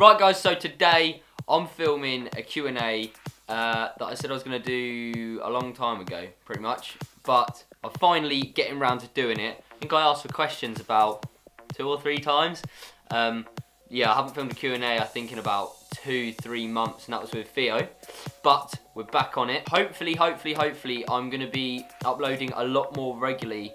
Right guys, so today I'm filming a Q&A that I said I was going to do a long time ago, pretty much. But I'm finally getting around to doing it. I think I asked for questions about 2 or 3 times. Yeah, I haven't filmed a Q&A I think in about 2-3 months, and that was with Theo. But we're back on it. Hopefully, I'm going to be uploading a lot more regularly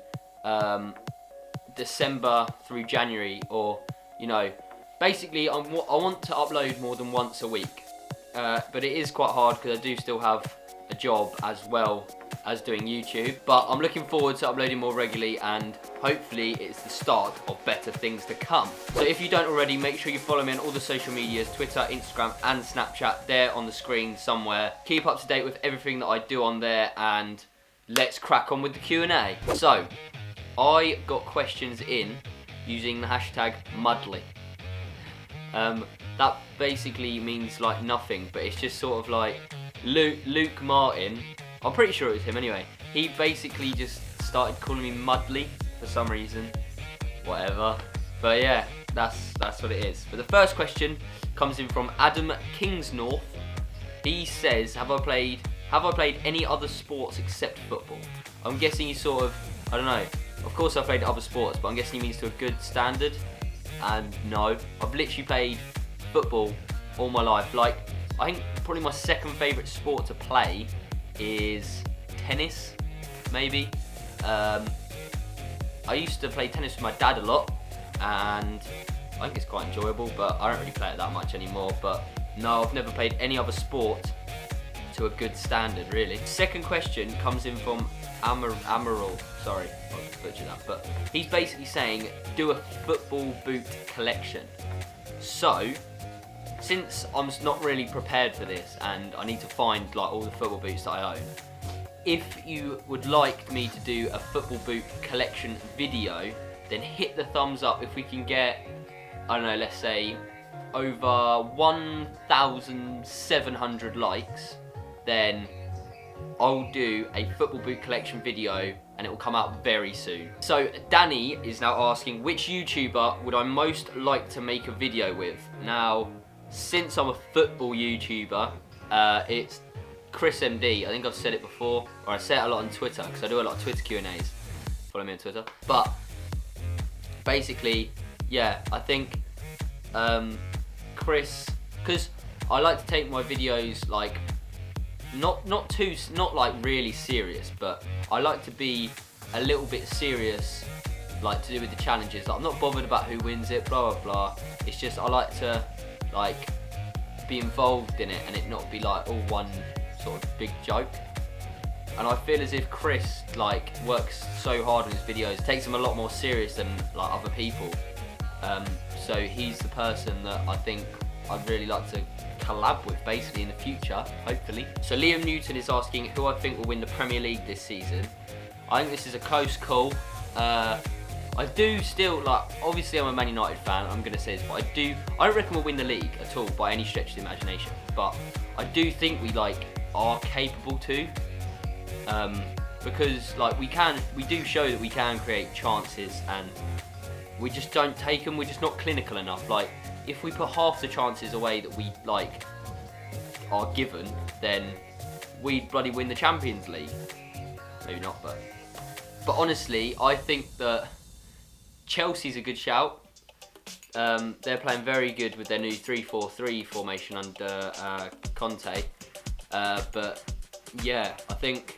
December through January, or, you know, basically I want to upload more than once a week. But it is quite hard because I do still have a job as well as doing YouTube. But I'm looking forward to uploading more regularly, and hopefully it's the start of better things to come. So if you don't already, make sure you follow me on all the social medias, Twitter, Instagram and Snapchat, there on the screen somewhere. Keep up to date with everything that I do on there, and let's crack on with the Q&A. So, I got questions in using the hashtag Morley. That basically means like nothing, but it's just sort of like Luke Martin, I'm pretty sure it was him anyway, he basically just started calling me Morley for some reason, whatever, but yeah, that's what it is. But the first question comes in from Adam Kingsnorth. He says, have I played any other sports except football? I'm guessing you sort of, I don't know, of course I've played other sports, but I'm guessing he means to a good standard. And no, I've literally played football all my life. Like, I think probably my second favourite sport to play is tennis, maybe. I used to play tennis with my dad a lot, and I think it's quite enjoyable, but I don't really play it that much anymore. But no, I've never played any other sport to a good standard, really. Second question comes in from Amaral. Sorry, I butchered that, but he's basically saying, do a football boot collection. So, since I'm not really prepared for this, and I need to find like all the football boots that I own, if you would like me to do a football boot collection video, then hit the thumbs up. If we can get, I don't know, let's say over 1,700 likes, then I'll do a football boot collection video, and it will come out very soon. So Danny is now asking, which YouTuber would I most like to make a video with? Now, since I'm a football YouTuber, it's Chris MD. I think I've said it before, or I say it a lot on Twitter, because I do a lot of Twitter Q&As. Follow me on Twitter. But basically, yeah, I think Chris, because I like to take my videos like not like really serious, but I like to be a little bit serious, like to do with the challenges. Like, I'm not bothered about who wins it, blah blah blah. It's just I like to like be involved in it, and it not be like all one sort of big joke. And I feel as if Chris like works so hard on his videos, takes them a lot more serious than like other people. So he's the person that I think I'd really like to collab with basically in the future, hopefully. So Liam Newton is asking who I think will win the Premier League this season. I think this is a close call. I do still, like, obviously I'm a Man United fan, I'm going to say this, but I don't reckon we'll win the league at all by any stretch of the imagination, but I do think we like are capable to, because like we do show that we can create chances, and we just don't take them. We're just not clinical enough. Like, if we put half the chances away that we like are given, then we'd bloody win the Champions League. Maybe not, but honestly, I think that Chelsea's a good shout. They're playing very good with their new 3-4-3 formation under Conte. But yeah, I think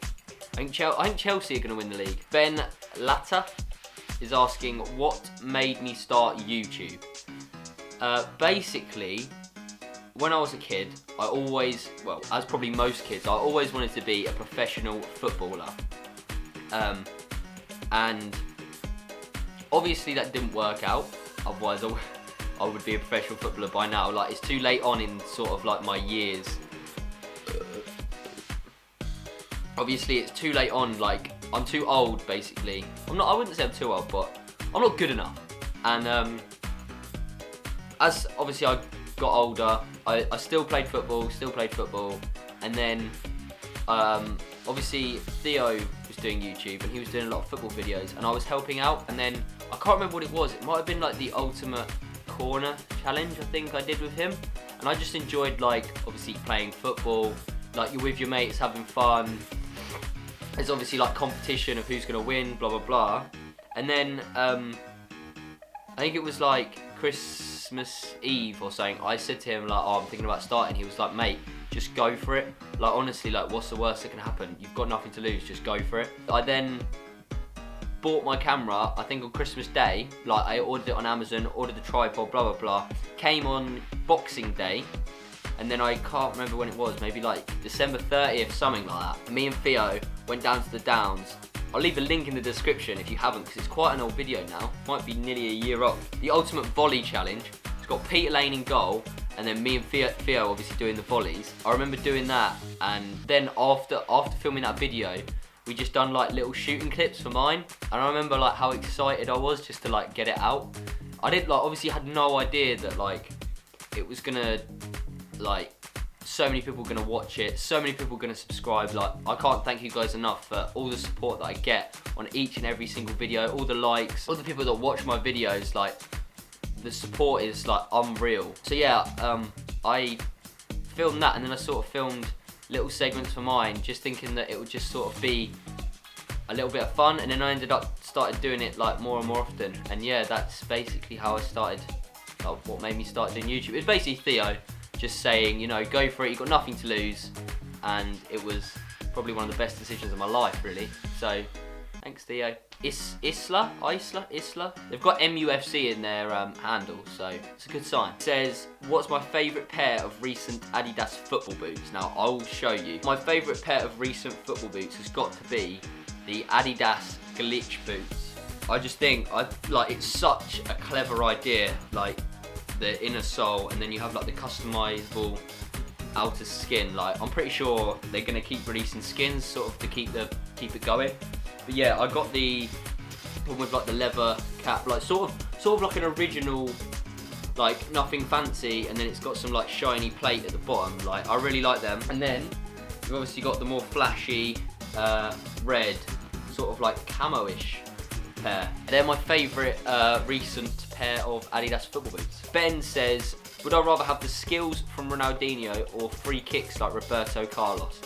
Chelsea are going to win the league. Ben Latta is asking, what made me start YouTube? Basically, when I was a kid, I always, well, as probably most kids, I always wanted to be a professional footballer. And obviously that didn't work out, otherwise I would be a professional footballer by now. Like, it's too late on in sort of like my years. Obviously it's too late on, like, I'm too old basically. I wouldn't say I'm too old, but I'm not good enough. And as obviously I got older, I still played football, and then obviously Theo was doing YouTube, and he was doing a lot of football videos, and I was helping out, and then I can't remember what it was. It might have been like the Ultimate corner challenge I think I did with him, and I just enjoyed like obviously playing football, like you're with your mates having fun. There's obviously like competition of who's gonna win, blah blah blah. And then I think it was like Christmas Eve or something, I said to him like, oh, I'm thinking about starting. He was like, mate, just go for it. Like honestly, like what's the worst that can happen? You've got nothing to lose, just go for it. I then bought my camera, I think on Christmas Day, like I ordered it on Amazon, ordered the tripod, blah blah blah. Came on Boxing Day, and then I can't remember when it was, maybe like December 30th, something like that. Me and Theo went down to the Downs. I'll leave a link in the description if you haven't, because it's quite an old video now. Might be nearly a year old. The ultimate volley challenge. It's got Peter Lane in goal, and then me and Theo obviously doing the volleys. I remember doing that, and then after filming that video, we just done like little shooting clips for mine, and I remember like how excited I was just to like get it out. I did like obviously had no idea that like it was gonna like so many people were gonna watch it, so many people were gonna subscribe. Like I can't thank you guys enough for all the support that I get on each and every single video, all the likes, all the people that watch my videos. Like the support is like unreal. So yeah, I filmed that, and then I sort of filmed little segments for mine, just thinking that it would just sort of be a little bit of fun, and then I started doing it like more and more often. And yeah, that's basically how I started, what made me start doing YouTube. It's basically Theo just saying, you know, go for it, you've got nothing to lose, and it was probably one of the best decisions of my life, really. So thanks, Theo. Isla. They've got MUFC in their handle, so it's a good sign. It says, what's my favourite pair of recent Adidas football boots? Now, I will show you. My favourite pair of recent football boots has got to be the Adidas Glitch boots. I just think, it's such a clever idea, like the inner sole, and then you have like the customisable outer skin. Like, I'm pretty sure they're gonna keep releasing skins, sort of to keep it going. But yeah, I got the one with like the leather cap, like sort of like an original, like nothing fancy, and then it's got some like shiny plate at the bottom. Like I really like them. And then you've obviously got the more flashy red, sort of like camo-ish pair. They're my favourite recent pair of Adidas football boots. Ben says, would I rather have the skills from Ronaldinho or free kicks like Roberto Carlos?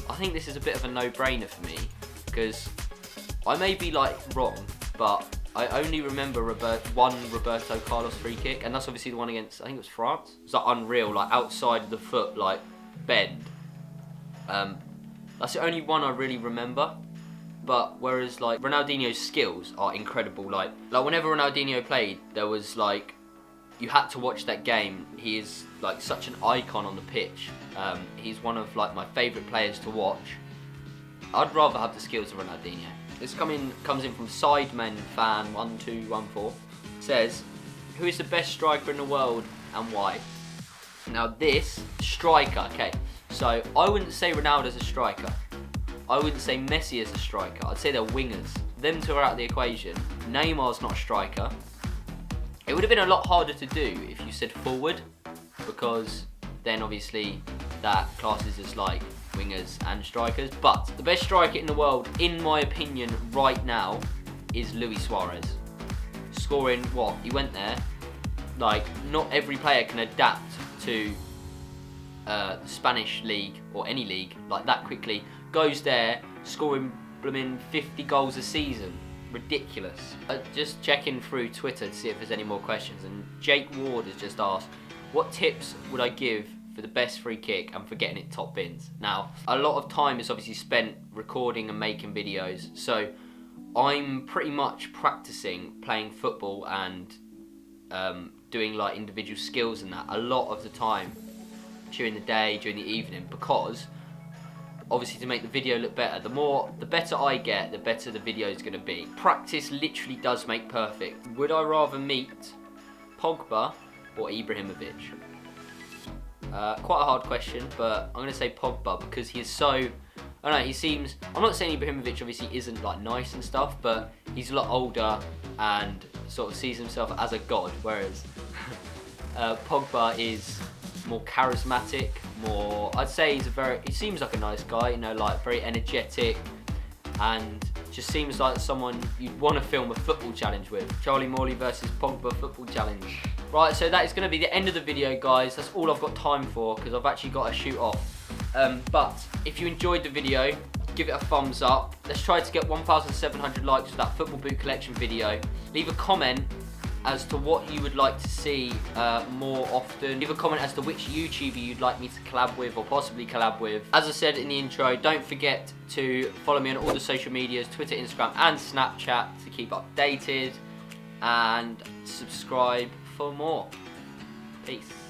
I think this is a bit of a no-brainer for me, because I may be like wrong, but I only remember one Roberto Carlos free kick, and that's obviously the one against, I think it was France. It's like unreal, like outside of the foot, like bend. That's the only one I really remember. But whereas like Ronaldinho's skills are incredible. Like whenever Ronaldinho played, there was like, you had to watch that game. He is like such an icon on the pitch. He's one of like my favourite players to watch. I'd rather have the skills of Ronaldinho. This comes in from Sidemen Fan 1214. Says, who is the best striker in the world and why? Now this striker, okay, so I wouldn't say Ronaldo's a striker. I wouldn't say Messi is a striker. I'd say they're wingers. Them two are out of the equation. Neymar's not a striker. It would have been a lot harder to do if you said forward, because then obviously that classes as like wingers and strikers. But the best striker in the world, in my opinion, right now, is Luis Suarez. Scoring what? He went there. Like, not every player can adapt to the Spanish league or any league like that quickly. Goes there, scoring blooming 50 goals a season. Ridiculous. Just checking through Twitter to see if there's any more questions, and Jake Ward has just asked, what tips would I give for the best free kick and for getting it top bins? Now, a lot of time is obviously spent recording and making videos, so I'm pretty much practicing playing football and doing like individual skills and that a lot of the time during the day, during the evening, because obviously to make the video look better, the better I get, the better the video is going to be. Practice literally does make perfect. Would I rather meet Pogba or Ibrahimovic? Quite a hard question, but I'm going to say Pogba, because he is so, I don't know, he seems, I'm not saying Ibrahimovic obviously isn't like nice and stuff, but he's a lot older and sort of sees himself as a god, whereas Pogba is more charismatic, more, I'd say he seems like a nice guy, you know, like very energetic, and just seems like someone you'd want to film a football challenge with. Charlie Morley versus Pogba football challenge. Right, so that is going to be the end of the video, guys. That's all I've got time for because I've actually got to shoot off. But if you enjoyed the video, give it a thumbs up. Let's try to get 1,700 likes for that football boot collection video. Leave a comment as to what you would like to see more often. Leave a comment as to which YouTuber you'd like me to collab with or possibly collab with. As I said in the intro, don't forget to follow me on all the social medias, Twitter, Instagram and Snapchat to keep updated, and subscribe for more. Peace.